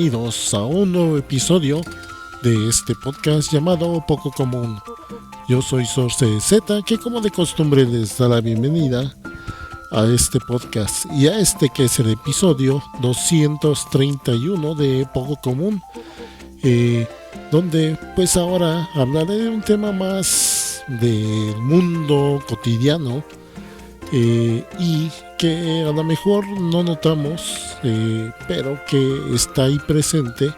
bienvenidos a un nuevo episodio de este podcast llamado Poco Común. Yo soy Sorce Z, que como de costumbre les da la bienvenida a este podcast y a este que es el episodio 231 de Poco Común, donde pues ahora hablaré de un tema más del mundo cotidiano y que a lo mejor no notamos, pero que está ahí presente,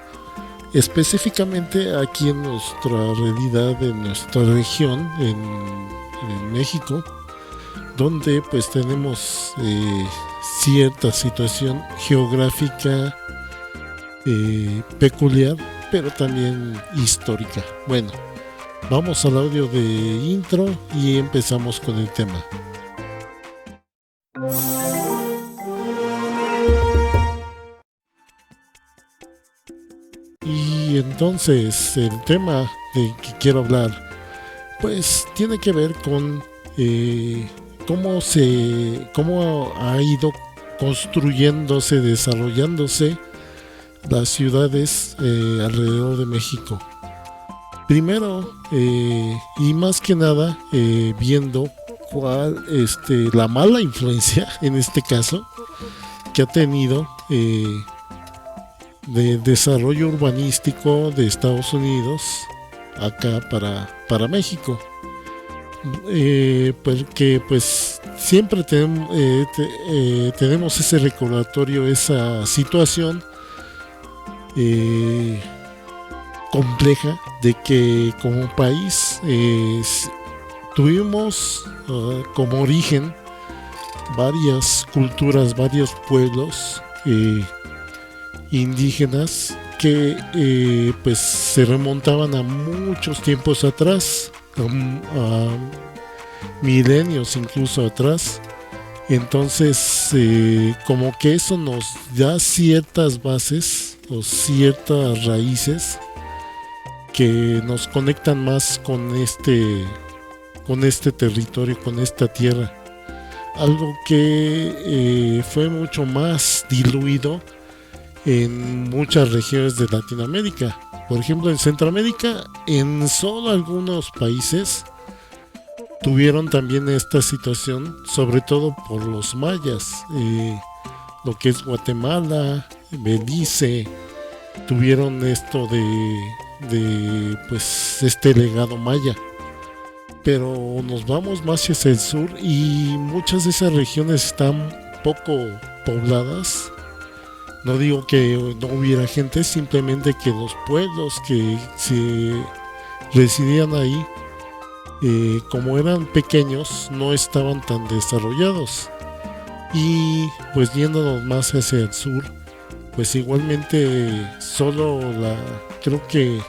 específicamente aquí en nuestra realidad, en nuestra región, en México, donde pues tenemos cierta situación geográfica peculiar, pero también histórica. Bueno, vamos al audio de intro y empezamos con el tema. Y entonces el tema de que quiero hablar pues tiene que ver con cómo ha ido construyéndose, desarrollándose las ciudades alrededor de México. Primero y más que nada viendo cuál la mala influencia en este caso que ha tenido de desarrollo urbanístico de Estados Unidos acá para México, porque pues siempre tenemos ese recordatorio, esa situación compleja de que como país tuvimos como origen varias culturas, varios pueblos indígenas que pues se remontaban a muchos tiempos atrás, a milenios incluso atrás. Entonces como que eso nos da ciertas bases o ciertas raíces que nos conectan más con este territorio, con esta tierra, algo que fue mucho más diluido en muchas regiones de Latinoamérica. Por ejemplo, en Centroamérica, en solo algunos países tuvieron también esta situación, sobre todo por los mayas. Lo que es Guatemala, Belice, tuvieron esto de pues este legado maya. Pero nos vamos más hacia el sur y muchas de esas regiones están poco pobladas. No digo que no hubiera gente, simplemente que los pueblos que se residían ahí, como eran pequeños, no estaban tan desarrollados. Y pues yéndonos más hacia el sur, pues igualmente creo que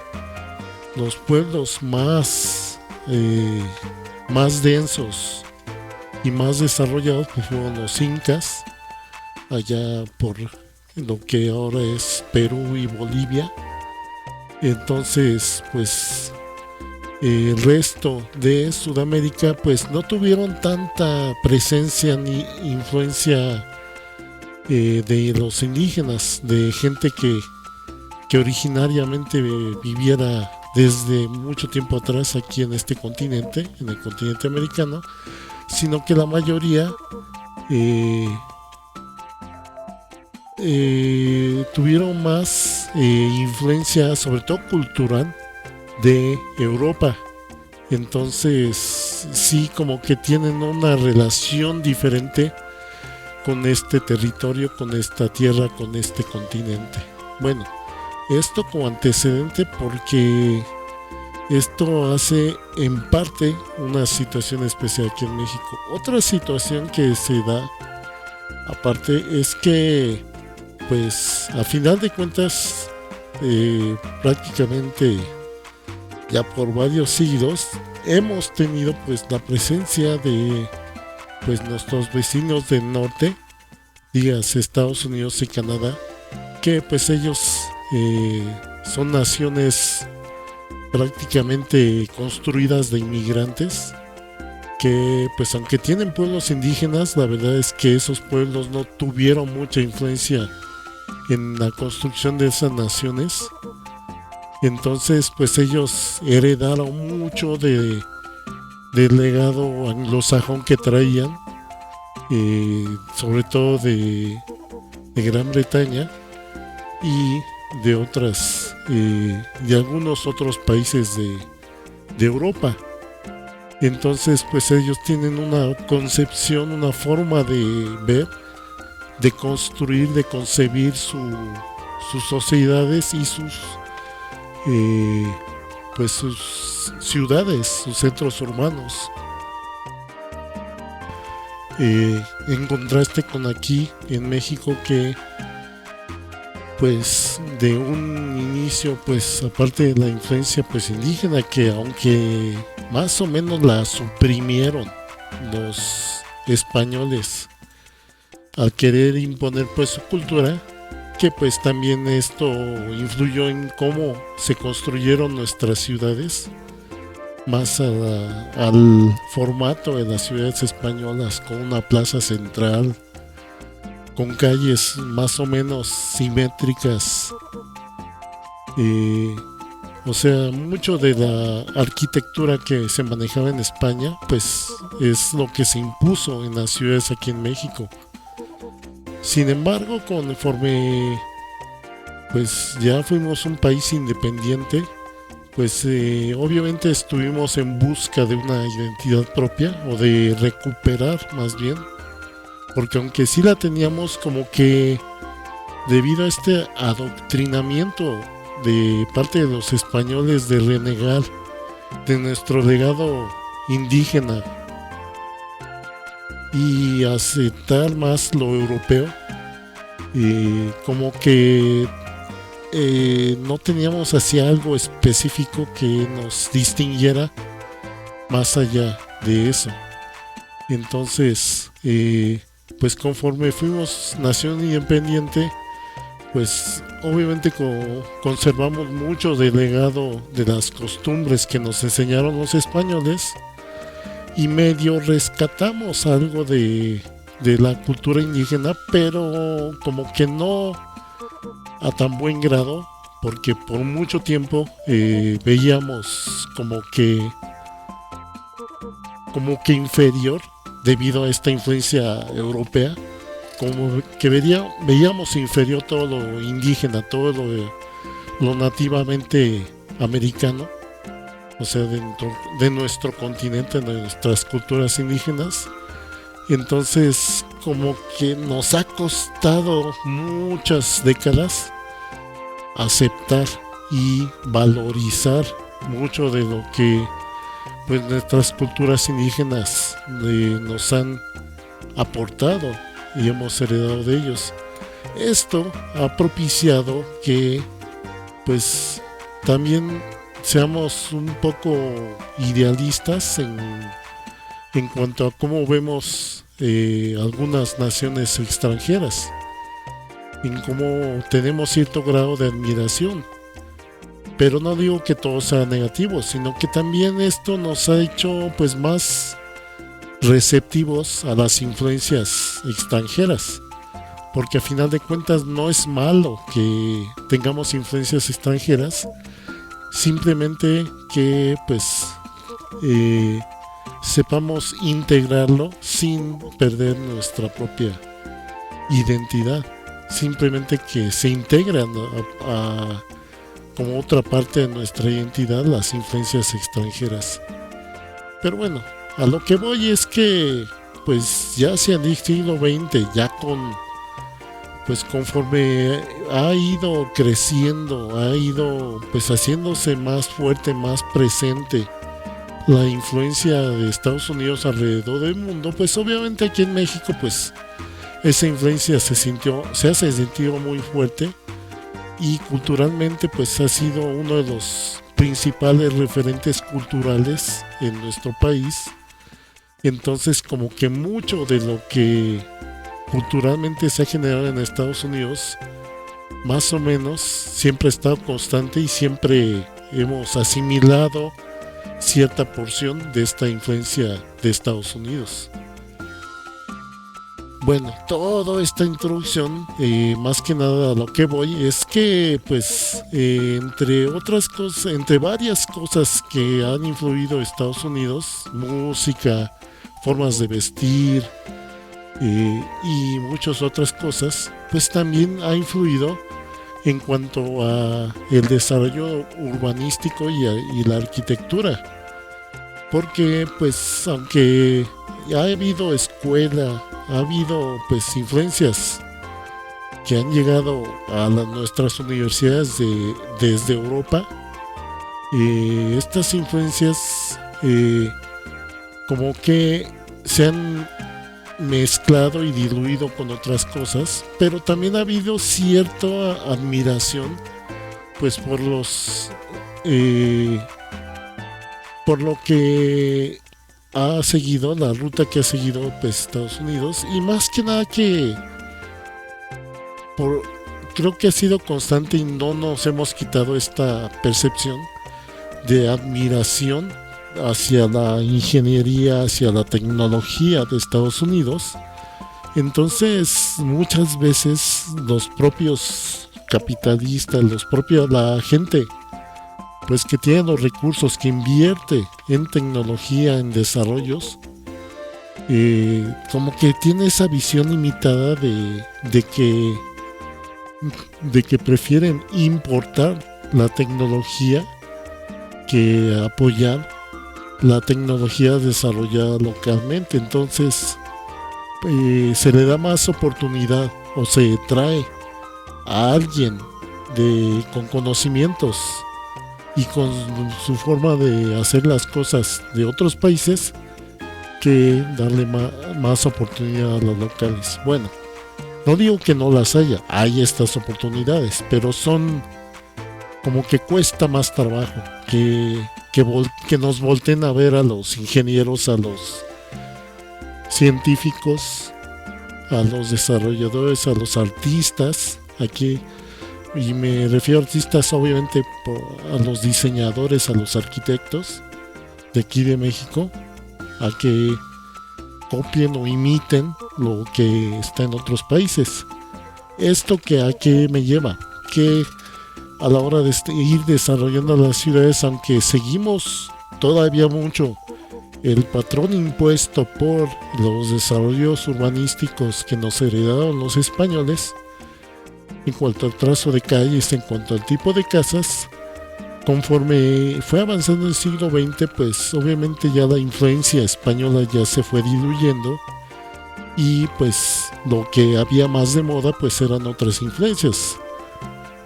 los pueblos más densos y más desarrollados pues fueron los incas, allá por lo que ahora es Perú y Bolivia. Entonces pues el resto de Sudamérica pues no tuvieron tanta presencia ni influencia de los indígenas, de gente que originariamente viviera desde mucho tiempo atrás aquí en este continente, en el continente americano, sino que la mayoría tuvieron más influencia, sobre todo cultural, de Europa. Entonces sí, como que tienen una relación diferente con este territorio, con esta tierra, con este continente. Bueno, esto como antecedente porque esto hace en parte una situación especial aquí en México. Otra situación que se da aparte es que pues a final de cuentas prácticamente ya por varios siglos hemos tenido pues la presencia de pues nuestros vecinos del norte, digas Estados Unidos y Canadá, que pues ellos son naciones prácticamente construidas de inmigrantes, que pues aunque tienen pueblos indígenas, la verdad es que esos pueblos no tuvieron mucha influencia en la construcción de esas naciones. Entonces, pues ellos heredaron mucho del legado anglosajón que traían, sobre todo de Gran Bretaña y de otras, de algunos otros países de Europa. Entonces, pues ellos tienen una concepción, una forma de ver, de construir, de concebir sus sociedades y sus ciudades, sus centros urbanos. En contraste con aquí en México, que pues de un inicio, pues aparte de la influencia pues indígena, que aunque más o menos la suprimieron los españoles al querer imponer pues su cultura, que pues también esto influyó en cómo se construyeron nuestras ciudades, más al formato de las ciudades españolas, con una plaza central, con calles más o menos simétricas. O sea, mucho de la arquitectura que se manejaba en España, pues es lo que se impuso en las ciudades aquí en México. Sin embargo, conforme pues ya fuimos un país independiente, pues obviamente estuvimos en busca de una identidad propia, o de recuperar más bien, porque aunque sí la teníamos, como que debido a este adoctrinamiento de parte de los españoles de renegar de nuestro legado indígena y aceptar más lo europeo, como que no teníamos así algo específico que nos distinguiera más allá de eso. Entonces, pues conforme fuimos nación independiente, pues obviamente conservamos mucho del legado de las costumbres que nos enseñaron los españoles, y medio rescatamos algo de la cultura indígena, pero como que no a tan buen grado, porque por mucho tiempo veíamos como que inferior debido a esta influencia europea, como que veíamos inferior todo lo indígena, todo lo nativamente americano, o sea, dentro de nuestro continente, de nuestras culturas indígenas. Entonces, como que nos ha costado muchas décadas aceptar y valorizar mucho de lo que pues nuestras culturas indígenas nos han aportado y hemos heredado de ellos. Esto ha propiciado que pues también seamos un poco idealistas en cuanto a cómo vemos algunas naciones extranjeras, en cómo tenemos cierto grado de admiración. Pero no digo que todo sea negativo, sino que también esto nos ha hecho pues más receptivos a las influencias extranjeras, porque a final de cuentas no es malo que tengamos influencias extranjeras, simplemente que pues sepamos integrarlo sin perder nuestra propia identidad, simplemente que se integran como otra parte de nuestra identidad las influencias extranjeras. Pero bueno, a lo que voy es que pues ya hacia el siglo XX, ya conforme ha ido creciendo, ha ido pues haciéndose más fuerte, más presente la influencia de Estados Unidos alrededor del mundo, pues obviamente aquí en México pues esa influencia se ha sentido muy fuerte, y culturalmente pues ha sido uno de los principales referentes culturales en nuestro país. Entonces, como que mucho de lo que culturalmente se ha generado en Estados Unidos, más o menos siempre ha estado constante, y siempre hemos asimilado cierta porción de esta influencia de Estados Unidos. Bueno, toda esta introducción, más que nada a lo que voy, es que, pues, entre otras cosas, entre varias cosas que han influido a Estados Unidos, música, formas de vestir y muchas otras cosas, pues también ha influido en cuanto a el desarrollo urbanístico y la arquitectura. Porque, pues, aunque ha habido escuela, ha habido pues influencias que han llegado a nuestras universidades desde Europa. Estas influencias como que se han mezclado y diluido con otras cosas, pero también ha habido cierta admiración pues por lo que ha seguido, la ruta que ha seguido pues Estados Unidos, y más que nada que por, creo que ha sido constante y no nos hemos quitado esta percepción de admiración hacia la ingeniería, hacia la tecnología de Estados Unidos. Entonces muchas veces los propios capitalistas, la gente pues que tiene los recursos, que invierte en tecnología, en desarrollos, como que tiene esa visión limitada de que prefieren importar la tecnología que apoyar la tecnología desarrollada localmente. Entonces se le da más oportunidad o se trae a alguien con conocimientos y con su forma de hacer las cosas de otros países que darle más oportunidad a los locales. Bueno, no digo que no las haya, hay estas oportunidades, pero son como que cuesta más trabajo que nos volteen a ver a los ingenieros, a los científicos, a los desarrolladores, a los artistas. Aquí, y me refiero a artistas obviamente a los diseñadores, a los arquitectos de aquí de México, a que copien o imiten lo que está en otros países. ¿Esto que a qué me lleva? Que a la hora de ir desarrollando las ciudades, aunque seguimos todavía mucho el patrón impuesto por los desarrollos urbanísticos que nos heredaron los españoles, en cuanto al trazo de calles, en cuanto al tipo de casas, conforme fue avanzando el siglo XX, pues obviamente ya la influencia española ya se fue diluyendo y pues lo que había más de moda pues eran otras influencias,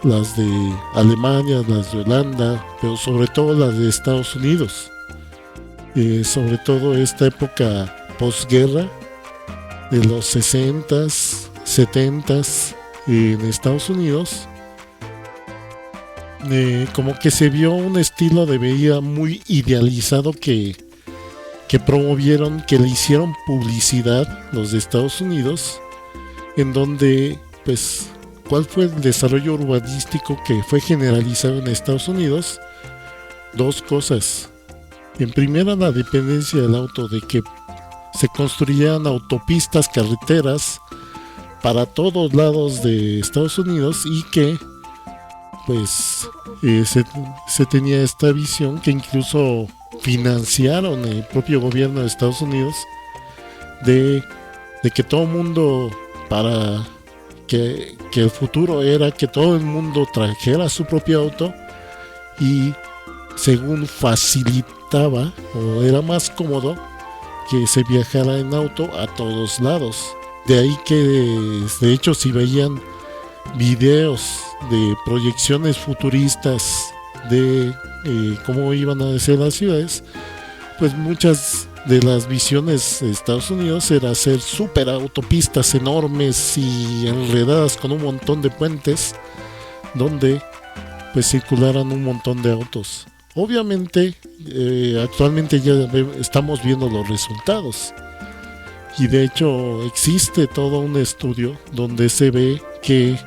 las de Alemania, las de Holanda, pero sobre todo las de Estados Unidos. Sobre todo esta época posguerra de los 60s, 70s en Estados Unidos, como que se vio un estilo de vida muy idealizado que promovieron, que le hicieron publicidad los de Estados Unidos, en donde pues ¿cuál fue el desarrollo urbanístico que fue generalizado en Estados Unidos? Dos cosas. En primera, la dependencia del auto, de que se construían autopistas, carreteras para todos lados de Estados Unidos, y que pues se tenía esta visión que incluso financiaron el propio gobierno de Estados Unidos de que todo el mundo, para que el futuro era que todo el mundo trajera su propio auto, y según facilitaba o era más cómodo que se viajara en auto a todos lados. De ahí que de hecho si veían videos de proyecciones futuristas de cómo iban a ser las ciudades, pues muchas de las visiones de Estados Unidos era hacer super autopistas enormes y enredadas con un montón de puentes donde pues circularan un montón de autos. Obviamente actualmente ya estamos viendo los resultados, y de hecho existe todo un estudio donde se ve que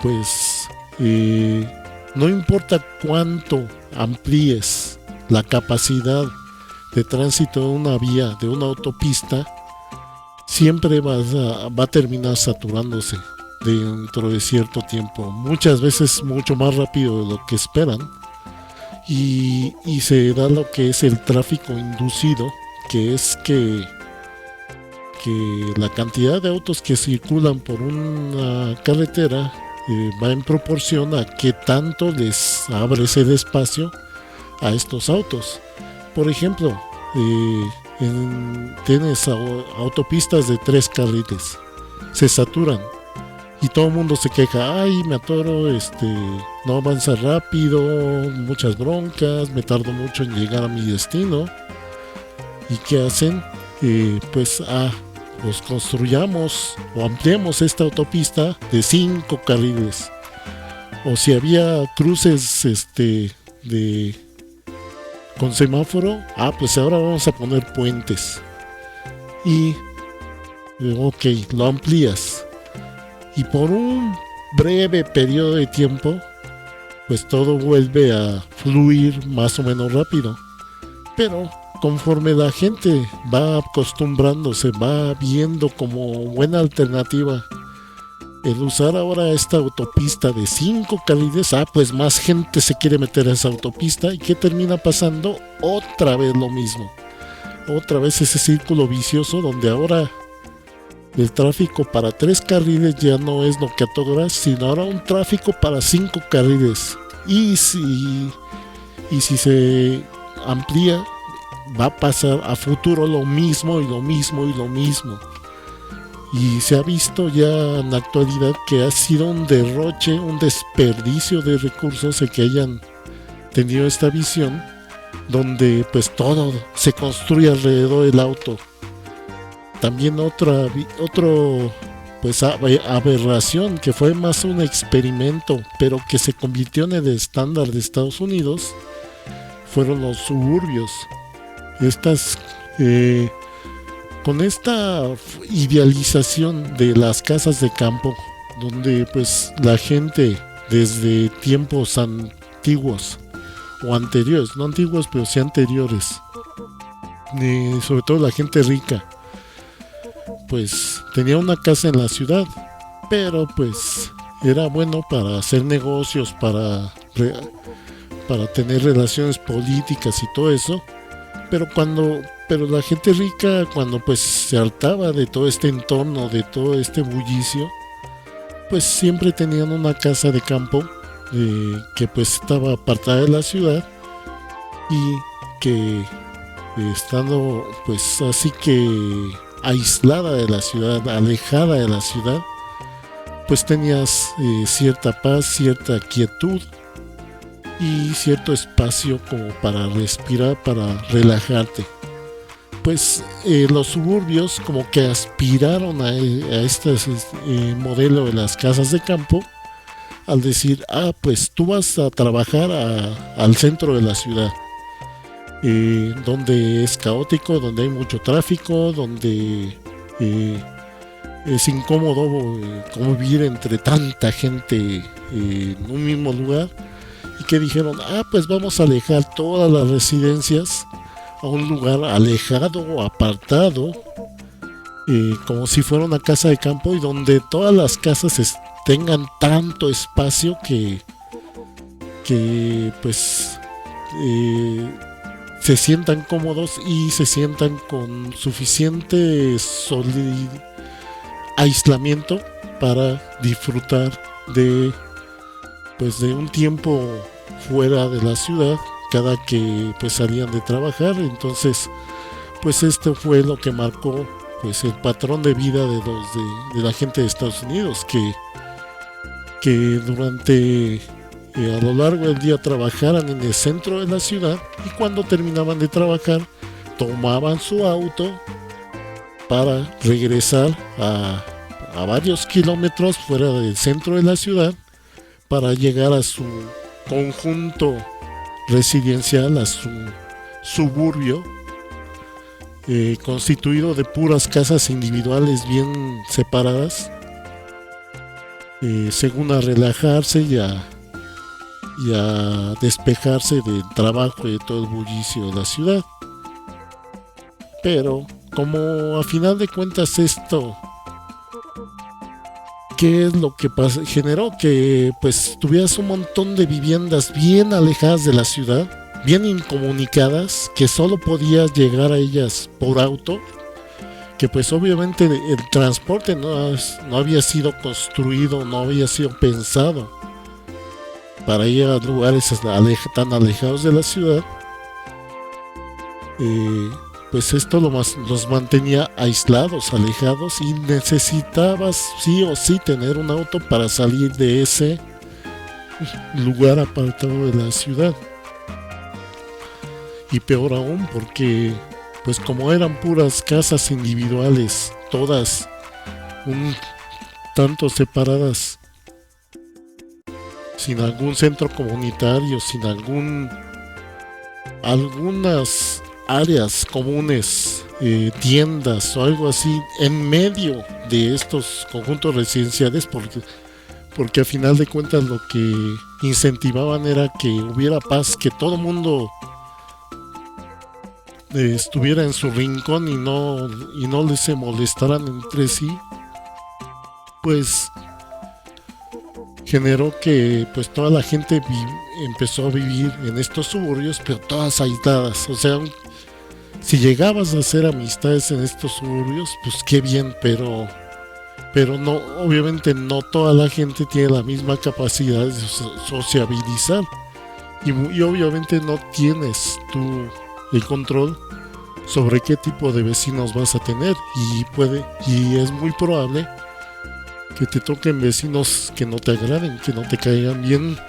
pues no importa cuánto amplíes la capacidad de tránsito de una vía, de una autopista, siempre va a terminar saturándose dentro de cierto tiempo, muchas veces mucho más rápido de lo que esperan, y se da lo que es el tráfico inducido, que es que la cantidad de autos que circulan por una carretera va en proporción a qué tanto les abre ese espacio a estos autos. Por ejemplo, tienes autopistas de 3 carriles, se saturan y todo el mundo se queja, ay, me atoro, no avanza rápido, muchas broncas, me tardo mucho en llegar a mi destino. ¿Y qué hacen? Pues construyamos o ampliemos esta autopista de 5 carriles. O si había cruces con semáforo, pues ahora vamos a poner puentes. Y ok, lo amplías. Y por un breve periodo de tiempo, pues todo vuelve a fluir más o menos rápido. Pero conforme la gente va acostumbrándose, va viendo como buena alternativa el usar ahora esta autopista de 5 carriles, pues más gente se quiere meter a esa autopista. ¿Y qué termina pasando? Otra vez lo mismo. Otra vez ese círculo vicioso donde ahora el tráfico para 3 carriles ya no es lo que a todas horas, sino ahora un tráfico para 5 carriles. Y si se amplía, va a pasar a futuro lo mismo y lo mismo y lo mismo. Y se ha visto ya en la actualidad que ha sido un derroche, un desperdicio de recursos el que hayan tenido esta visión, donde pues todo se construye alrededor del auto. También otro pues aberración, que fue más un experimento, pero que se convirtió en el estándar de Estados Unidos, fueron los suburbios. Con esta idealización de las casas de campo, donde pues la gente desde tiempos antiguos o anteriores, no antiguos pero sí anteriores, sobre todo la gente rica, pues tenía una casa en la ciudad, pero pues era bueno para hacer negocios, para tener relaciones políticas y todo eso. Pero la gente rica, cuando pues se hartaba de todo este entorno, de todo este bullicio, pues siempre tenían una casa de campo que pues estaba apartada de la ciudad, y que estando pues así que aislada de la ciudad, alejada de la ciudad, pues tenías cierta paz, cierta quietud y cierto espacio como para respirar, para relajarte. Pues los suburbios como que aspiraron a este modelo de las casas de campo, al decir, pues tú vas a trabajar al centro de la ciudad, donde es caótico, donde hay mucho tráfico, donde es incómodo convivir entre tanta gente en un mismo lugar. Y que dijeron, pues vamos a alejar todas las residencias a un lugar alejado o apartado, como si fuera una casa de campo, y donde todas las casas tengan tanto espacio que pues se sientan cómodos y se sientan con suficiente aislamiento para disfrutar de un tiempo fuera de la ciudad cada que pues salían de trabajar. Entonces pues esto fue lo que marcó pues el patrón de vida de la gente de Estados Unidos, que durante a lo largo del día trabajaran en el centro de la ciudad, y cuando terminaban de trabajar tomaban su auto para regresar a varios kilómetros fuera del centro de la ciudad, para llegar a su conjunto residencial, a su suburbio, constituido de puras casas individuales bien separadas, según a relajarse y a despejarse del trabajo y de todo el bullicio de la ciudad. Pero como a final de cuentas esto, ¿qué es lo que generó? Que pues tuvieras un montón de viviendas bien alejadas de la ciudad, bien incomunicadas, que solo podías llegar a ellas por auto, que pues obviamente el transporte no había sido construido, no había sido pensado para ir a lugares tan alejados de la ciudad. Pues esto los mantenía aislados, alejados, y necesitabas sí o sí tener un auto para salir de ese lugar apartado de la ciudad. Y peor aún, porque pues como eran puras casas individuales, todas un tanto separadas, sin algún centro comunitario, sin algunas áreas comunes, tiendas o algo así en medio de estos conjuntos residenciales, porque a final de cuentas lo que incentivaban era que hubiera paz, que todo mundo estuviera en su rincón y no les se molestaran entre sí. Pues generó que pues toda la gente empezó a vivir en estos suburbios, pero todas aisladas. O sea, si llegabas a hacer amistades en estos suburbios, pues qué bien, pero no, obviamente no toda la gente tiene la misma capacidad de sociabilizar, y obviamente no tienes tú el control sobre qué tipo de vecinos vas a tener, y es muy probable que te toquen vecinos que no te agraden, que no te caigan bien,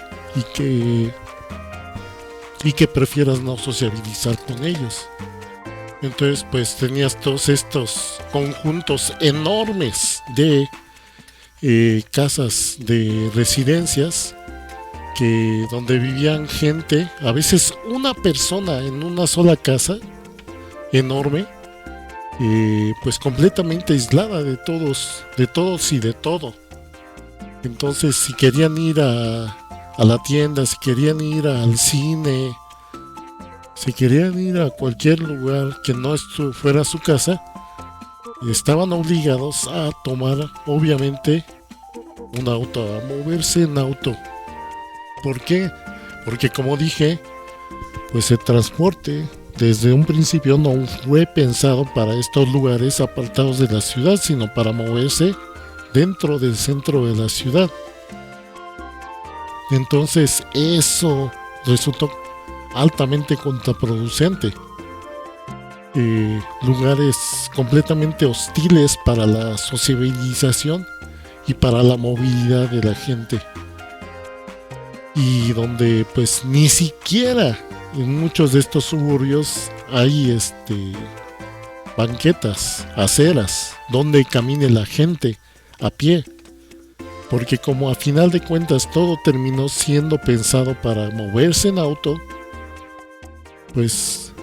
y que prefieras no sociabilizar con ellos. Entonces pues tenías todos estos conjuntos enormes de casas de residencias, donde vivían gente, a veces una persona en una sola casa enorme, pues completamente aislada de todos y de todo. Entonces si querían ir a la tienda, si querían ir al cine, si querían ir a cualquier lugar que no fuera su casa, estaban obligados a tomar obviamente un auto, a moverse en auto. ¿Por qué? Porque como dije, pues el transporte desde un principio no fue pensado para estos lugares apartados de la ciudad, sino para moverse dentro del centro de la ciudad. Entonces eso resultó altamente contraproducente. Lugares completamente hostiles para la sociabilización y para la movilidad de la gente, y donde pues ni siquiera en muchos de estos suburbios hay banquetas, aceras donde camine la gente a pie, porque como a final de cuentas todo terminó siendo pensado para moverse en auto, pues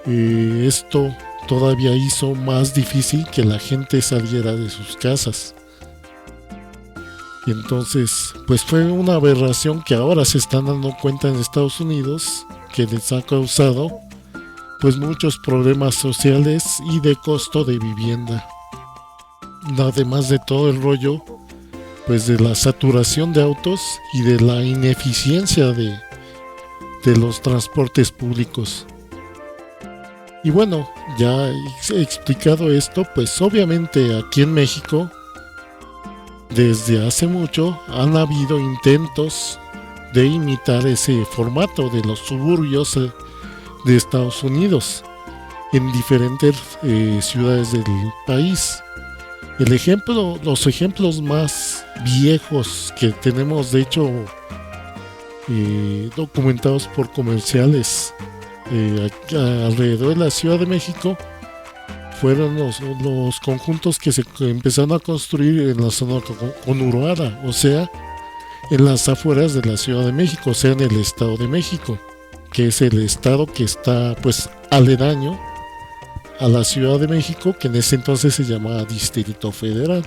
esto todavía hizo más difícil que la gente saliera de sus casas. Y entonces pues fue una aberración que ahora se están dando cuenta en Estados Unidos, que les ha causado pues muchos problemas sociales y de costo de vivienda, además de todo el rollo pues de la saturación de autos y de la ineficiencia de los transportes públicos. Y bueno, ya he explicado esto, pues obviamente aquí en México desde hace mucho han habido intentos de imitar ese formato de los suburbios de Estados Unidos en diferentes ciudades del país. Los ejemplos más viejos que tenemos, de hecho, documentados por comerciales alrededor de la Ciudad de México, fueron los conjuntos que se empezaron a construir en la zona conurbada, o sea, en las afueras de la Ciudad de México, o sea, en el Estado de México, que es el estado que está pues aledaño a la Ciudad de México, que en ese entonces se llamaba Distrito Federal.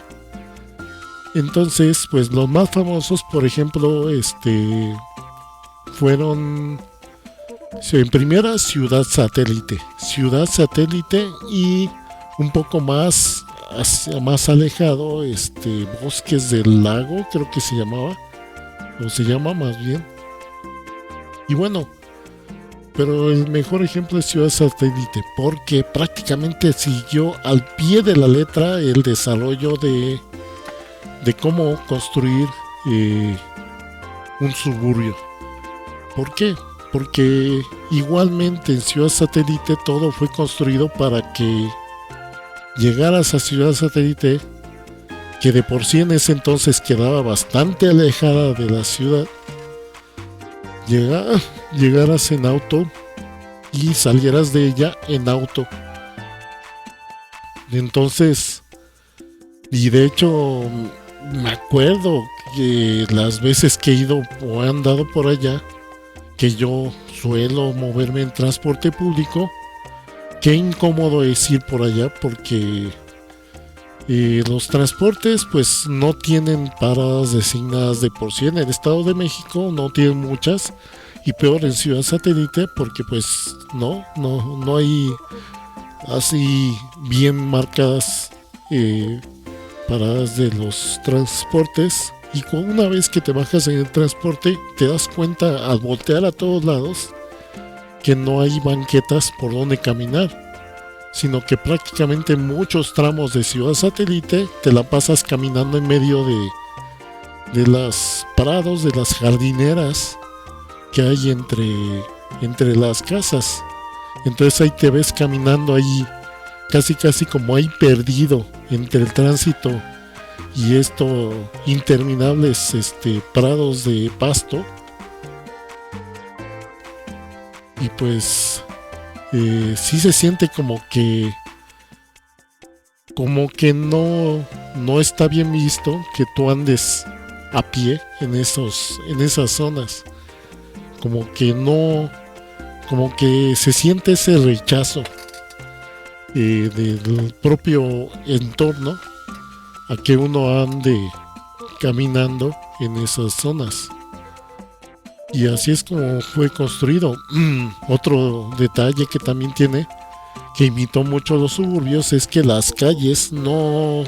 Entonces, pues los más famosos, por ejemplo, fueron en primera Ciudad Satélite y un poco más más alejado, Bosques del Lago, creo que se llamaba, o se llama más bien. Y bueno, pero el mejor ejemplo es Ciudad Satélite, porque prácticamente siguió al pie de la letra el desarrollo de cómo construir un suburbio. ¿Por qué? Porque igualmente en Ciudad Satélite todo fue construido para que llegaras a Ciudad Satélite, que de por sí en ese entonces quedaba bastante alejada de la ciudad, llegaras en auto y salieras de ella en auto. Entonces, y de hecho me acuerdo que las veces que he ido o he andado por allá, que yo suelo moverme en transporte público, qué incómodo es ir por allá, porque los transportes pues no tienen paradas designadas de por sí. En el Estado de México no tienen muchas, y peor en Ciudad Satélite, porque pues no hay así bien marcadas paradas de los transportes. Y una vez que te bajas en el transporte, te das cuenta al voltear a todos lados que no hay banquetas por donde caminar, sino que prácticamente muchos tramos de Ciudad Satélite te la pasas caminando en medio de los prados, de las jardineras que hay entre las casas. Entonces ahí te ves caminando ahí, casi como ahí perdido entre el tránsito y interminables prados de pasto. Y pues sí se siente como que no está bien visto que tú andes a pie en esas zonas. Como que se siente ese rechazo del propio entorno a que uno ande caminando en esas zonas. Y así es como fue construido. Otro detalle que también tiene, que imitó mucho a los suburbios, es que las calles no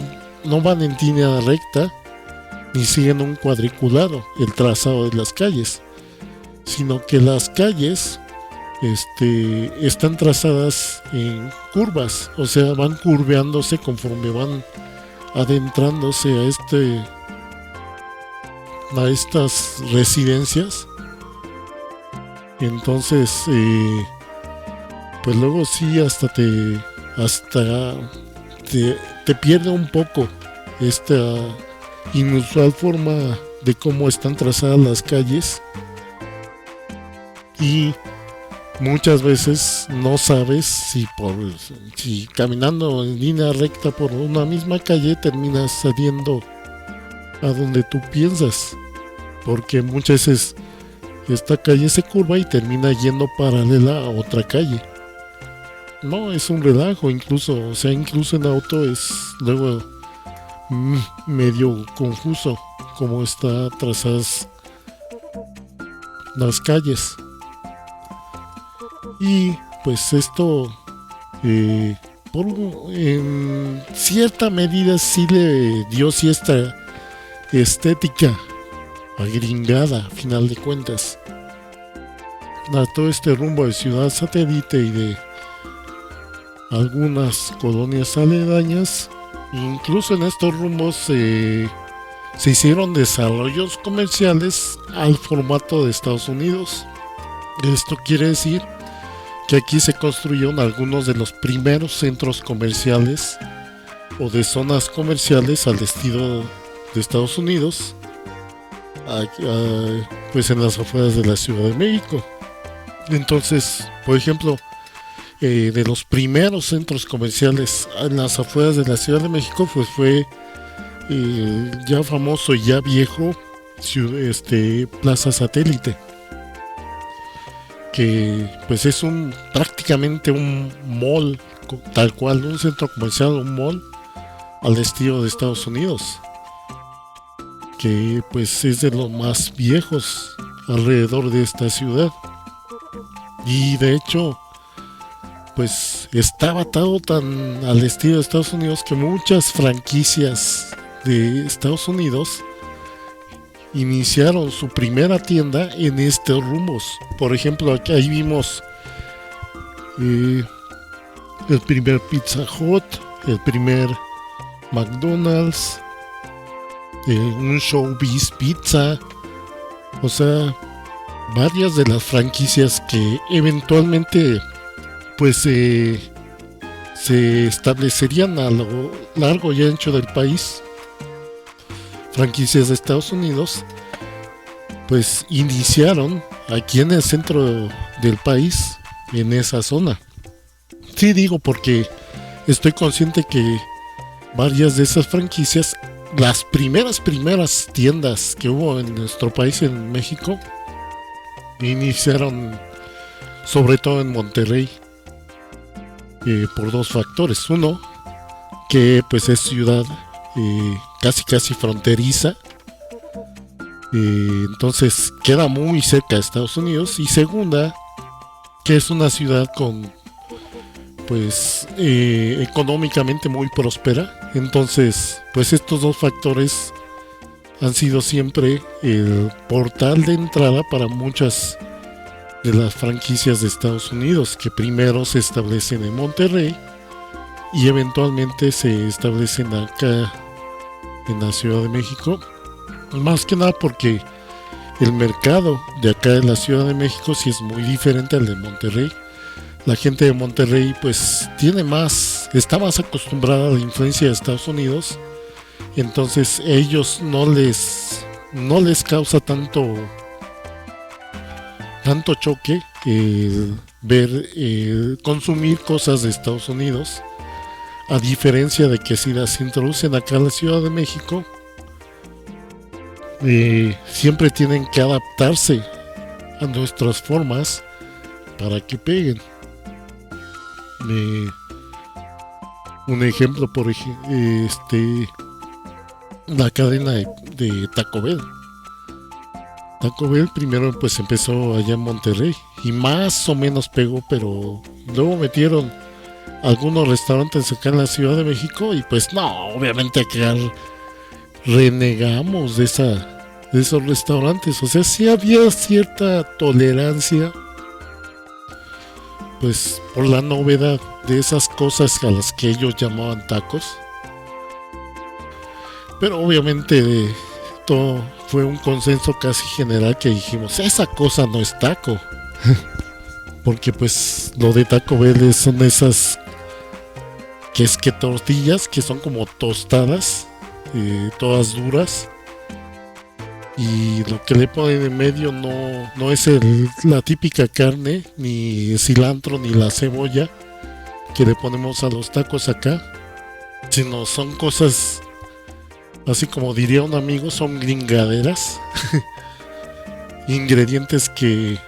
van en línea recta ni siguen un cuadriculado el trazado de las calles, sino que las calles están trazadas en curvas, o sea, van curveándose conforme van adentrándose a estas residencias. Entonces pues luego sí hasta te pierde un poco esta inusual forma de cómo están trazadas las calles, y muchas veces no sabes si caminando en línea recta por una misma calle terminas saliendo a donde tú piensas, porque muchas veces esta calle se curva y termina yendo paralela a otra calle. No, es un relajo, incluso en auto es luego medio confuso cómo está trazadas las calles. Y pues esto en cierta medida sí le dio esta estética agringada, a final de cuentas, a todo este rumbo de Ciudad Satélite y de algunas colonias aledañas. Incluso en estos rumbos se hicieron desarrollos comerciales al formato de Estados Unidos. Esto quiere decir que aquí se construyeron algunos de los primeros centros comerciales o de zonas comerciales al estilo de Estados Unidos, pues en las afueras de la Ciudad de México. Entonces, por ejemplo, de los primeros centros comerciales en las afueras de la Ciudad de México, pues fue ya famoso y ya viejo Plaza Satélite, que pues es prácticamente un mall, tal cual, un centro comercial, un mall al estilo de Estados Unidos, que pues es de los más viejos alrededor de esta ciudad. Y de hecho pues estaba todo tan al estilo de Estados Unidos que muchas franquicias de Estados Unidos iniciaron su primera tienda en estos rumbos. Por ejemplo, aquí ahí vimos eh, el primer Pizza Hut, el primer McDonald's, un Showbiz Pizza, o sea, varias de las franquicias que eventualmente pues se establecerían a lo largo y ancho del país. Franquicias de Estados Unidos pues iniciaron aquí en el centro del país, en esa zona. Sí digo porque estoy consciente que varias de esas franquicias, las primeras tiendas que hubo en nuestro país, en México, iniciaron sobre todo en Monterrey, por dos factores. Uno, que pues es ciudad casi fronteriza, entonces queda muy cerca de Estados Unidos. Y segunda, que es una ciudad con pues económicamente muy próspera. Entonces pues estos dos factores han sido siempre el portal de entrada para muchas de las franquicias de Estados Unidos, que primero se establecen en Monterrey y eventualmente se establecen acá en la Ciudad de México. Más que nada porque el mercado de acá de la Ciudad de México sí es muy diferente al de Monterrey. La gente de Monterrey pues está más acostumbrada a la influencia de Estados Unidos. Entonces ellos no les causa tanto choque consumir cosas de Estados Unidos, a diferencia de que si las introducen acá en la Ciudad de México, siempre tienen que adaptarse a nuestras formas para que peguen. Un ejemplo, por ejemplo, la cadena de Taco Bell. Taco Bell primero pues empezó allá en Monterrey y más o menos pegó, pero luego metieron algunos restaurantes acá en la Ciudad de México y pues no, obviamente acá renegamos de esos restaurantes. O sea, sí había cierta tolerancia pues por la novedad de esas cosas a las que ellos llamaban tacos, pero obviamente todo fue un consenso casi general que dijimos, esa cosa no es taco. Porque pues lo de Taco Bell son esas que tortillas que son como tostadas, todas duras, y lo que le ponen en medio no es la típica carne, ni cilantro, ni la cebolla que le ponemos a los tacos acá, sino son cosas, así como diría un amigo, son gringaderas. Ingredientes que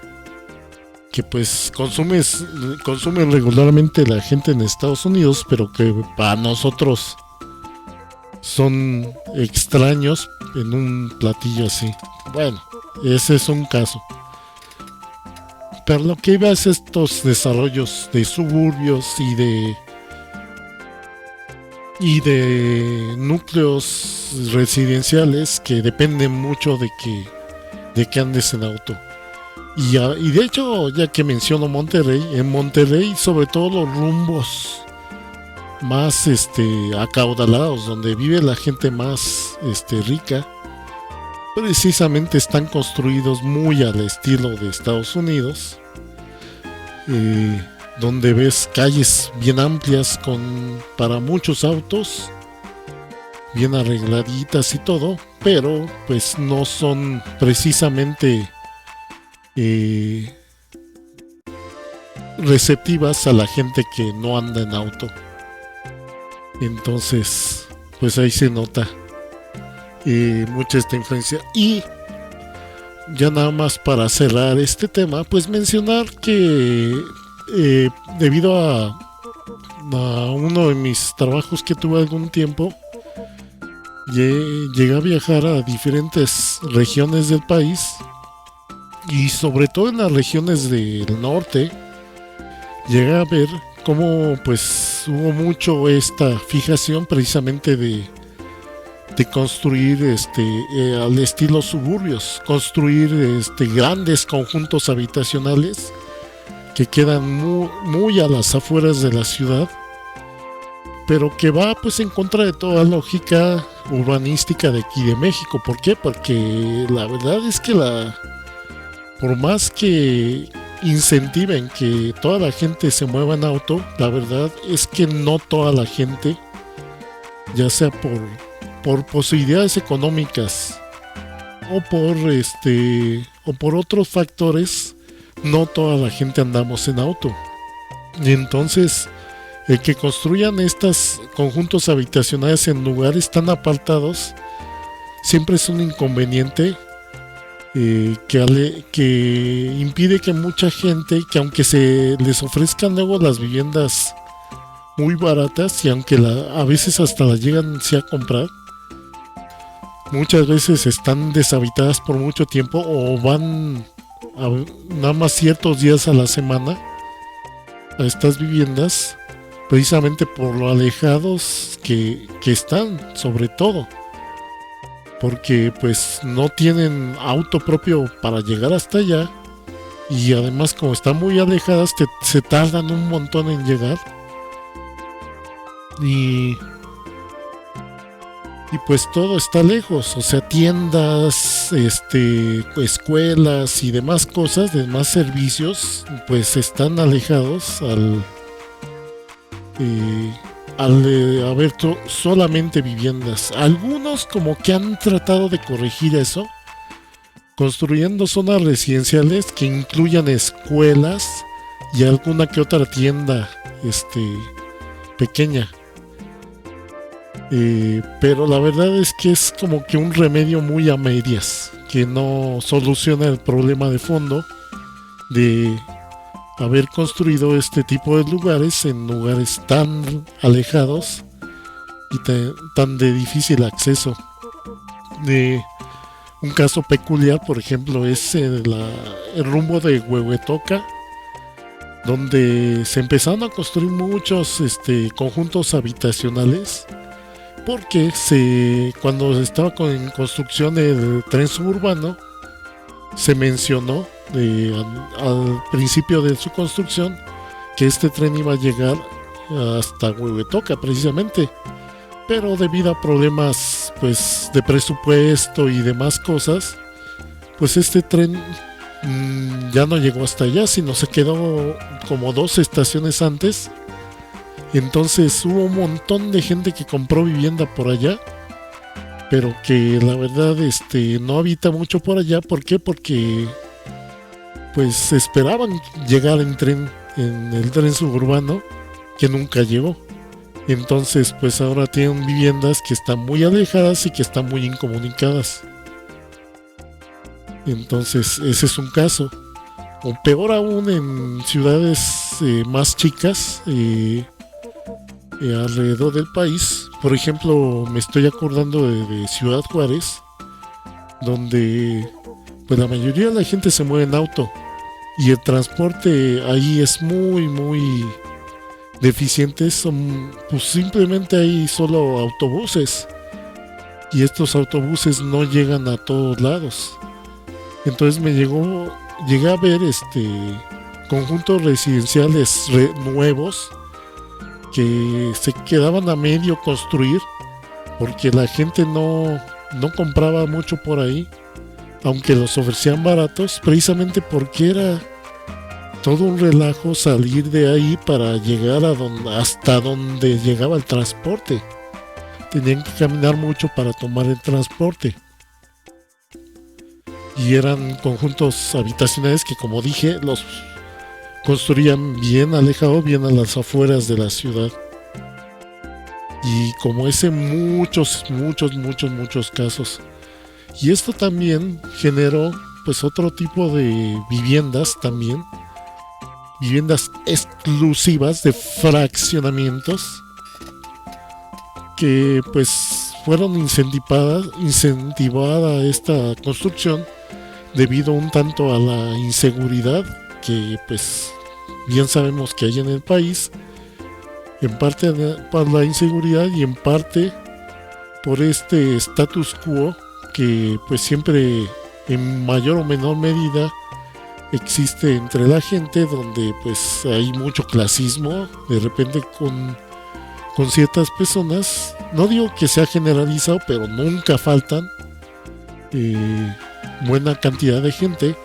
pues consumen regularmente la gente en Estados Unidos, pero que para nosotros son extraños en un platillo así. Bueno, ese es un caso. Pero lo que iba es estos desarrollos de suburbios y de núcleos residenciales que dependen mucho de que andes en auto. Y de hecho, ya que menciono Monterrey, en Monterrey, sobre todo los rumbos más acaudalados, donde vive la gente más rica, precisamente están construidos muy al estilo de Estados Unidos, donde ves calles bien amplias para muchos autos, bien arregladitas y todo, pero pues no son precisamente receptivas a la gente que no anda en auto. Entonces pues ahí se nota mucha esta influencia. Y ya nada más para cerrar este tema, pues mencionar que debido a uno de mis trabajos que tuve algún tiempo, llegué a viajar a diferentes regiones del país, y sobre todo en las regiones del norte llegué a ver cómo pues hubo mucho esta fijación precisamente de construir al estilo suburbios, construir grandes conjuntos habitacionales que quedan muy a las afueras de la ciudad, pero que va pues en contra de toda lógica urbanística de aquí de México. ¿Por qué? Porque la verdad es que por más que incentiven que toda la gente se mueva en auto, la verdad es que no toda la gente, ya sea por posibilidades económicas o por otros factores, no toda la gente andamos en auto. Y entonces el que construyan estos conjuntos habitacionales en lugares tan apartados siempre es un inconveniente, que impide que mucha gente, que aunque se les ofrezcan luego las viviendas muy baratas y aunque a veces hasta las llegan a comprar, muchas veces están deshabitadas por mucho tiempo o van nada más ciertos días a la semana a estas viviendas, precisamente por lo alejados que están, sobre todo porque pues no tienen auto propio para llegar hasta allá, y además como están muy alejadas se tardan un montón en llegar, y pues todo está lejos, o sea, tiendas, escuelas y demás cosas, demás servicios, pues están alejados al haber solamente viviendas. Algunos como que han tratado de corregir eso, construyendo zonas residenciales que incluyan escuelas y alguna que otra tienda pequeña. Pero la verdad es que es como que un remedio muy a medias, que no soluciona el problema de fondo de haber construido este tipo de lugares en lugares tan alejados y tan de difícil acceso. Un caso peculiar, por ejemplo, es el rumbo de Huehuetoca, donde se empezaron a construir muchos conjuntos habitacionales, porque cuando estaba en construcción el tren suburbano, se mencionó al principio de su construcción que este tren iba a llegar hasta Huehuetoca precisamente, pero debido a problemas pues de presupuesto y demás cosas, pues este tren ya no llegó hasta allá, sino se quedó como 2 estaciones antes. Entonces hubo un montón de gente que compró vivienda por allá, pero que la verdad no habita mucho por allá. ¿Por qué? Porque pues esperaban llegar en el tren suburbano, que nunca llegó. Entonces pues ahora tienen viviendas que están muy alejadas y que están muy incomunicadas. Entonces ese es un caso. O peor aún, en ciudades más chicas, alrededor del país. Por ejemplo, me estoy acordando de Ciudad Juárez, donde pues la mayoría de la gente se mueve en auto y el transporte ahí es muy deficiente. Pues simplemente hay solo autobuses, y estos autobuses no llegan a todos lados. Entonces llegué a ver conjuntos residenciales nuevos que se quedaban a medio construir, porque la gente no compraba mucho por ahí, aunque los ofrecían baratos, precisamente porque era todo un relajo salir de ahí para llegar hasta donde llegaba el transporte. Tenían que caminar mucho para tomar el transporte, y eran conjuntos habitacionales que, como dije, los construían bien alejado, bien a las afueras de la ciudad. Y como ese, muchos casos. Y esto también generó pues otro tipo de viviendas también. Viviendas exclusivas de fraccionamientos, que pues fueron incentivada esta construcción debido un tanto a la inseguridad que pues bien sabemos que hay en el país, en parte por la inseguridad y en parte por este status quo que pues siempre en mayor o menor medida existe entre la gente, donde pues hay mucho clasismo de repente con ciertas personas. No digo que sea generalizado, pero nunca faltan buena cantidad de gente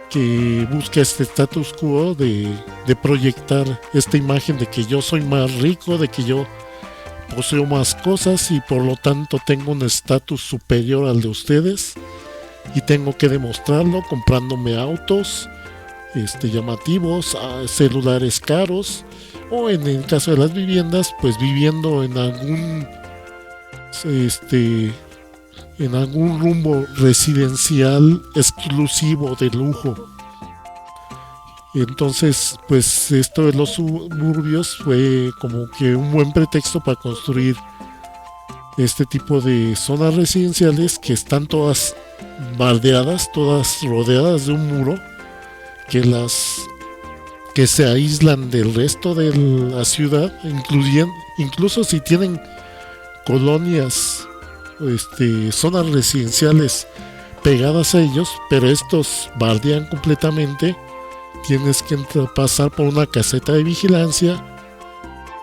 que busca este status quo de proyectar esta imagen de que yo soy más rico, de que yo poseo más cosas y por lo tanto tengo un estatus superior al de ustedes y tengo que demostrarlo comprándome autos llamativos, celulares caros, o en el caso de las viviendas, pues viviendo en algún rumbo residencial exclusivo de lujo. Entonces, pues esto de los suburbios fue como que un buen pretexto para construir este tipo de zonas residenciales que están todas bardeadas, todas rodeadas de un muro que se aíslan del resto de la ciudad, incluso si tienen colonias, zonas residenciales pegadas a ellos, pero estos bardean completamente. Tienes que pasar por una caseta de vigilancia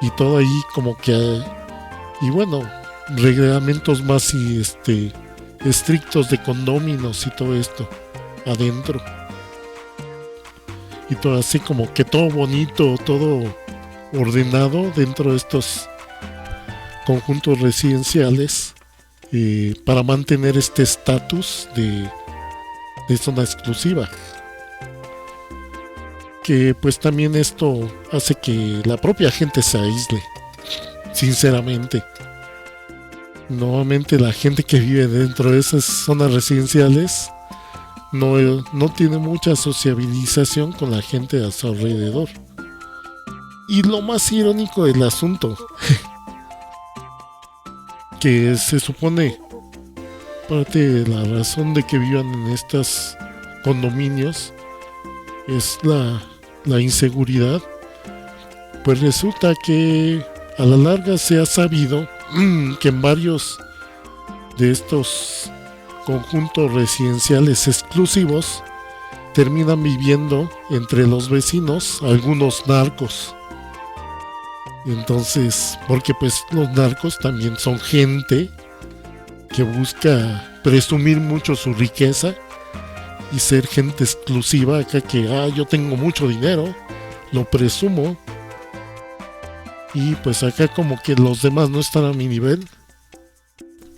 y todo ahí como que y bueno, reglamentos más estrictos de condóminos y todo esto adentro. Y todo así como que todo bonito, todo ordenado dentro de estos conjuntos residenciales para mantener este estatus de zona exclusiva. Que pues también esto hace que la propia gente se aísle, sinceramente. Nuevamente la gente que vive dentro de esas zonas residenciales no tiene mucha sociabilización con la gente a su alrededor. Y lo más irónico del asunto, que se supone parte de la razón de que vivan en estos condominios es la inseguridad, pues resulta que a la larga se ha sabido que en varios de estos conjuntos residenciales exclusivos terminan viviendo entre los vecinos algunos narcos. Entonces, porque pues los narcos también son gente que busca presumir mucho su riqueza y ser gente exclusiva acá que yo tengo mucho dinero, lo presumo, y pues acá como que los demás no están a mi nivel.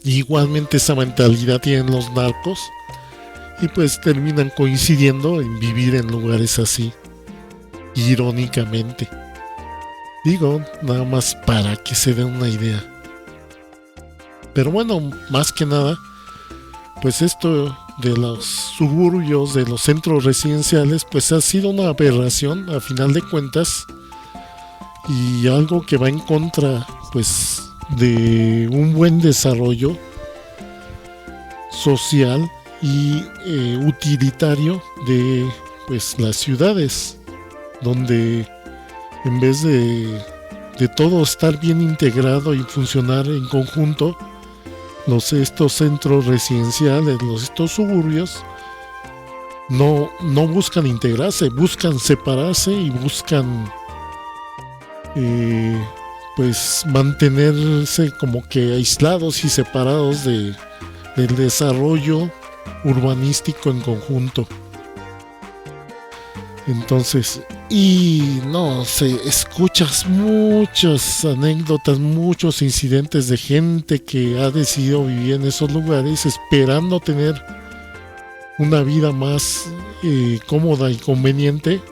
Igualmente esa mentalidad tienen los narcos y pues terminan coincidiendo en vivir en lugares así, irónicamente. Digo, nada más para que se den una idea. Pero bueno, más que nada, pues esto de los suburbios, de los centros residenciales, pues ha sido una aberración a final de cuentas y algo que va en contra pues de un buen desarrollo social y utilitario de pues las ciudades, donde en vez de todo estar bien integrado y funcionar en conjunto, estos centros residenciales, estos suburbios no buscan integrarse, buscan separarse y buscan pues mantenerse como que aislados y separados del desarrollo urbanístico en conjunto. Entonces, y no sé, escuchas muchas anécdotas, muchos incidentes de gente que ha decidido vivir en esos lugares esperando tener una vida más cómoda y conveniente,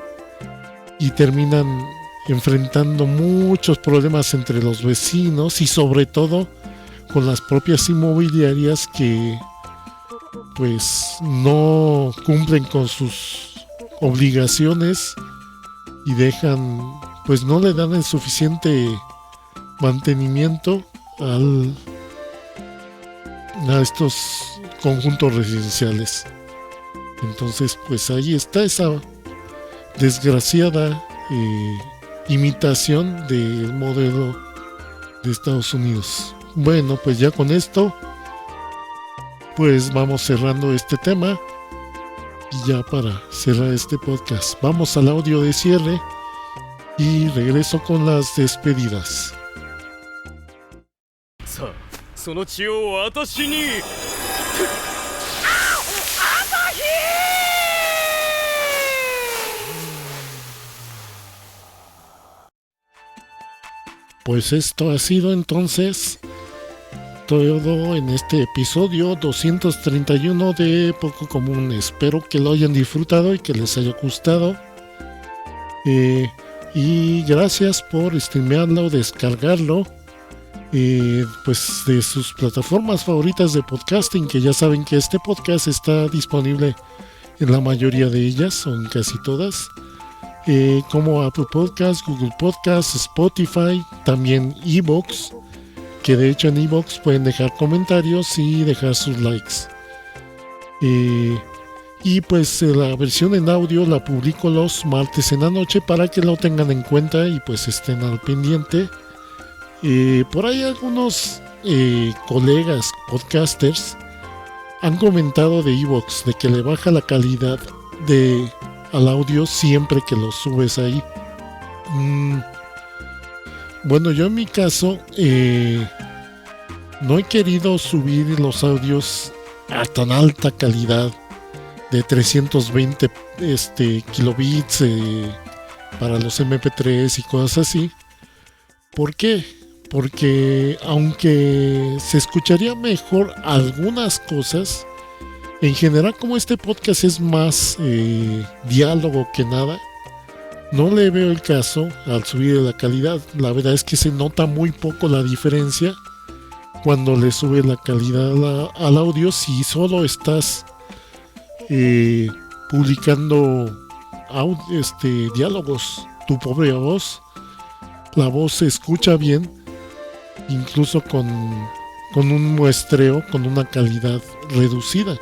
y terminan enfrentando muchos problemas entre los vecinos y sobre todo con las propias inmobiliarias que pues no cumplen con sus obligaciones y pues no le dan el suficiente mantenimiento a estos conjuntos residenciales. Entonces pues ahí está esa desgraciada imitación del modelo de Estados Unidos. Bueno, pues ya con esto, pues vamos cerrando este tema. Y ya para cerrar este podcast, vamos al audio de cierre y regreso con las despedidas. さあ、その血を私に。Pues esto ha sido entonces todo en este episodio 231 de Poco Común. Espero que lo hayan disfrutado y que les haya gustado. Y gracias por streamearlo, descargarlo. Pues de sus plataformas favoritas de podcasting, que ya saben que este podcast está disponible en la mayoría de ellas, o en casi todas. Como Apple Podcasts, Google Podcasts, Spotify, también iVoox, que de hecho en iVoox pueden dejar comentarios y dejar sus likes. Y pues la versión en audio la publico los martes en la noche para que lo tengan en cuenta y pues estén al pendiente. Por ahí algunos colegas podcasters han comentado de iVoox de que le baja la calidad al audio siempre que lo subes ahí. Bueno, yo en mi caso no he querido subir los audios a tan alta calidad de 320 kilobits para los MP3 y cosas así. ¿Por qué? Porque aunque se escucharía mejor algunas cosas, en general como este podcast es más diálogo que nada, no le veo el caso al subir la calidad. La verdad es que se nota muy poco la diferencia cuando le sube la calidad al audio si solo estás publicando diálogos, tu propia voz. La voz se escucha bien, incluso con un muestreo, con una calidad reducida.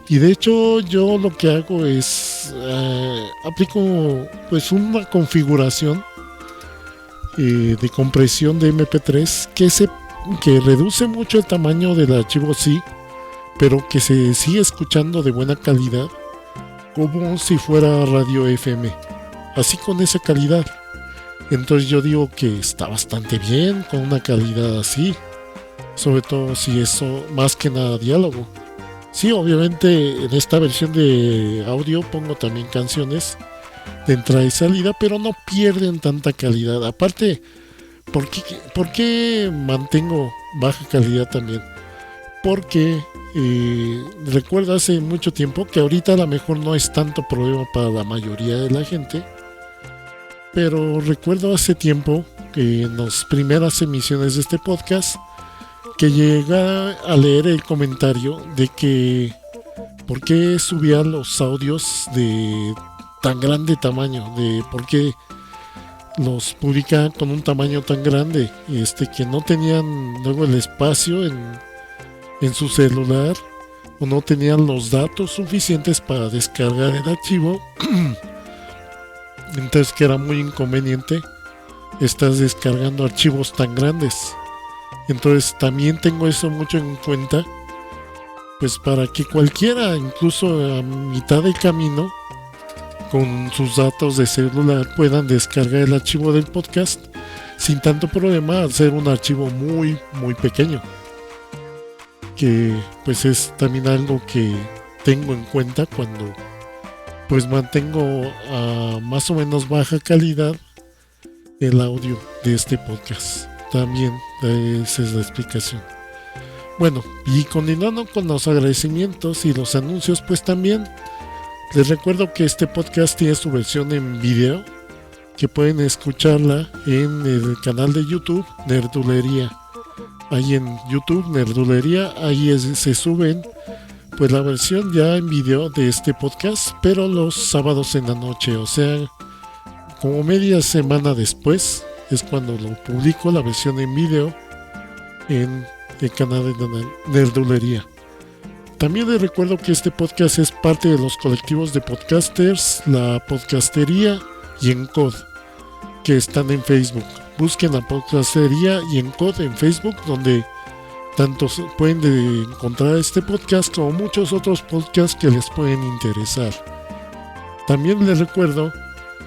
Y de hecho yo lo que hago es aplico pues una configuración de compresión de MP3 que reduce mucho el tamaño del archivo, sí, pero que se sigue escuchando de buena calidad, como si fuera radio FM, así con esa calidad. Entonces yo digo que está bastante bien con una calidad así, sobre todo si eso más que nada diálogo. Sí, obviamente en esta versión de audio pongo también canciones de entrada y salida, pero no pierden tanta calidad. Aparte, ¿por qué mantengo baja calidad también? Porque recuerdo hace mucho tiempo que ahorita a lo mejor no es tanto problema para la mayoría de la gente, pero recuerdo hace tiempo que en las primeras emisiones de este podcast que llegué a leer el comentario de que por qué subía los audios de tan grande tamaño, de por qué los publicaban con un tamaño tan grande, que no tenían luego el espacio en su celular, o no tenían los datos suficientes para descargar el archivo. Entonces que era muy inconveniente estás descargando archivos tan grandes. Entonces también tengo eso mucho en cuenta, pues para que cualquiera, incluso a mitad del camino, con sus datos de celular puedan descargar el archivo del podcast sin tanto problema, al ser un archivo muy muy pequeño, que pues es también algo que tengo en cuenta cuando pues mantengo a más o menos baja calidad el audio de este podcast. También esa es la explicación. Bueno, y continuando con los agradecimientos y los anuncios, pues también les recuerdo que este podcast tiene su versión en video, que pueden escucharla en el canal de YouTube Nerdulería. Ahí en YouTube Nerdulería, ahí se suben pues la versión ya en video de este podcast, pero los sábados en la noche, o sea, como media semana después es cuando lo publico, la versión en video en el canal de Nerdulería. También les recuerdo que este podcast es parte de los colectivos de podcasters, La Podcastería y Encode. que están en Facebook. Busquen a Podcastería y Encode en Facebook, donde tanto pueden encontrar este podcast como muchos otros podcasts que les pueden interesar. También les recuerdo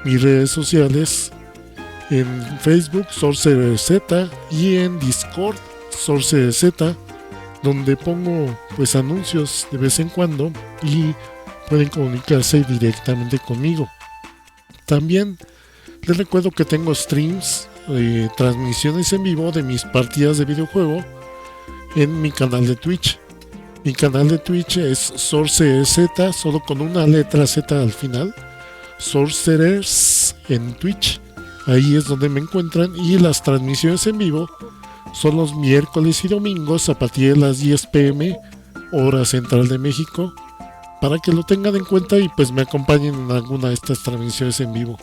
mis redes sociales: en Facebook SorcererZ y en Discord SorcererZ, donde pongo pues anuncios de vez en cuando y pueden comunicarse directamente conmigo. También les recuerdo que tengo streams, transmisiones en vivo de mis partidas de videojuego en mi canal de Twitch. Mi canal de Twitch es SorcererZ, solo con una letra Z al final. Sorcerers en Twitch. Ahí es donde me encuentran, y las transmisiones en vivo son los miércoles y domingos a partir de las 10 p.m. hora central de México, para que lo tengan en cuenta y pues me acompañen en alguna de estas transmisiones en vivo.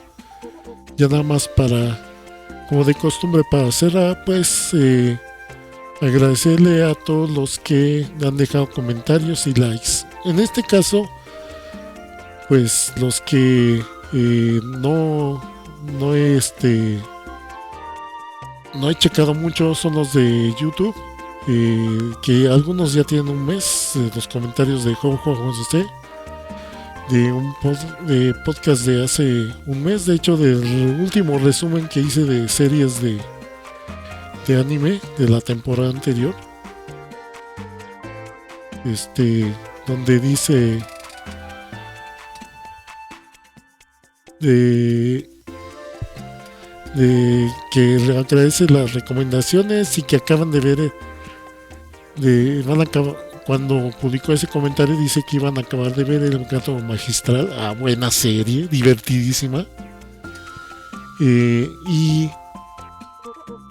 Ya nada más como de costumbre para cerrar, pues agradecerle a todos los que han dejado comentarios y likes. En este caso, pues los que no he checado mucho son los de YouTube, que algunos ya tienen un mes. Los comentarios de José, de un podcast de hace un mes, de hecho del último resumen que hice de series de anime de la temporada anterior, donde dice de que le agradece las recomendaciones y que acaban de ver cuando publicó ese comentario, dice que iban a acabar de ver El Gato Magistral. Buena serie, divertidísima. Y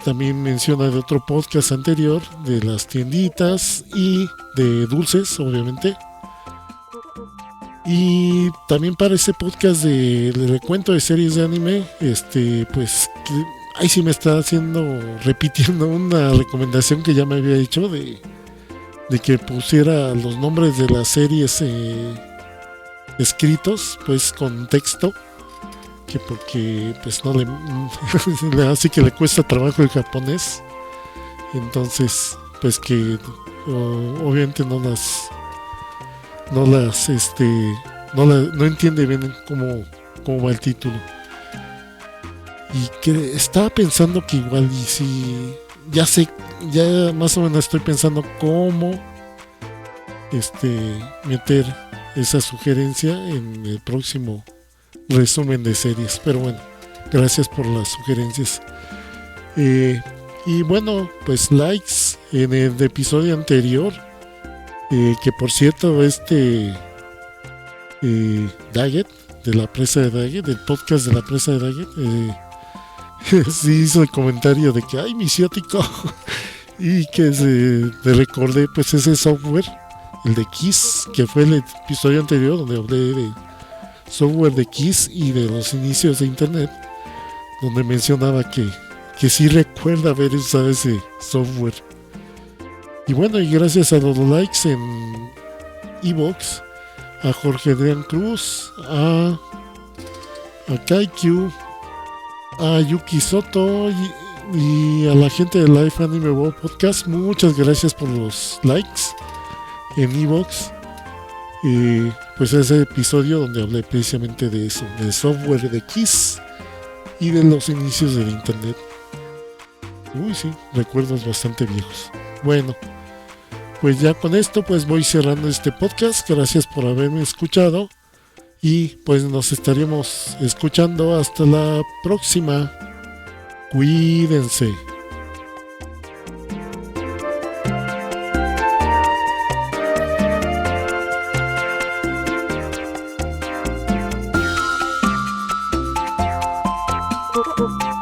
también menciona de otro podcast anterior, de las tienditas y de dulces, obviamente. Y también para ese podcast de recuento de series de anime, pues ahí sí me está repitiendo una recomendación que ya me había hecho de que pusiera los nombres de las series escritos pues con texto, que porque pues no le hace que le cuesta trabajo el japonés. Entonces pues que obviamente no entiende bien cómo va el título. Y que estaba pensando que igual, y si ya más o menos estoy pensando cómo meter esa sugerencia en el próximo resumen de series. Pero bueno, gracias por las sugerencias. Y bueno, pues likes en el episodio anterior, que por cierto Daggett, de la presa de Daggett, del podcast de la presa de Daggett, sí hizo el comentario de que ¡ay, mi ciático! Y que le recordé pues ese software, el de Kiss, que fue el episodio anterior donde hablé de software de Kiss y de los inicios de internet, donde mencionaba que sí recuerda haber usado ese software. Y bueno, y gracias a los likes en iVoox, a Jorge Adrián Cruz, a Kaikyu, a Yuki Soto y a la gente de Life Anime World Podcast, muchas gracias por los likes en iVoox. Pues ese episodio donde hablé precisamente de eso, del software de Kiss y de los inicios del internet. Uy, sí, recuerdos bastante viejos. Bueno, pues ya con esto pues voy cerrando este podcast. Gracias por haberme escuchado y pues nos estaremos escuchando hasta la próxima. Cuídense. Oh, oh, oh.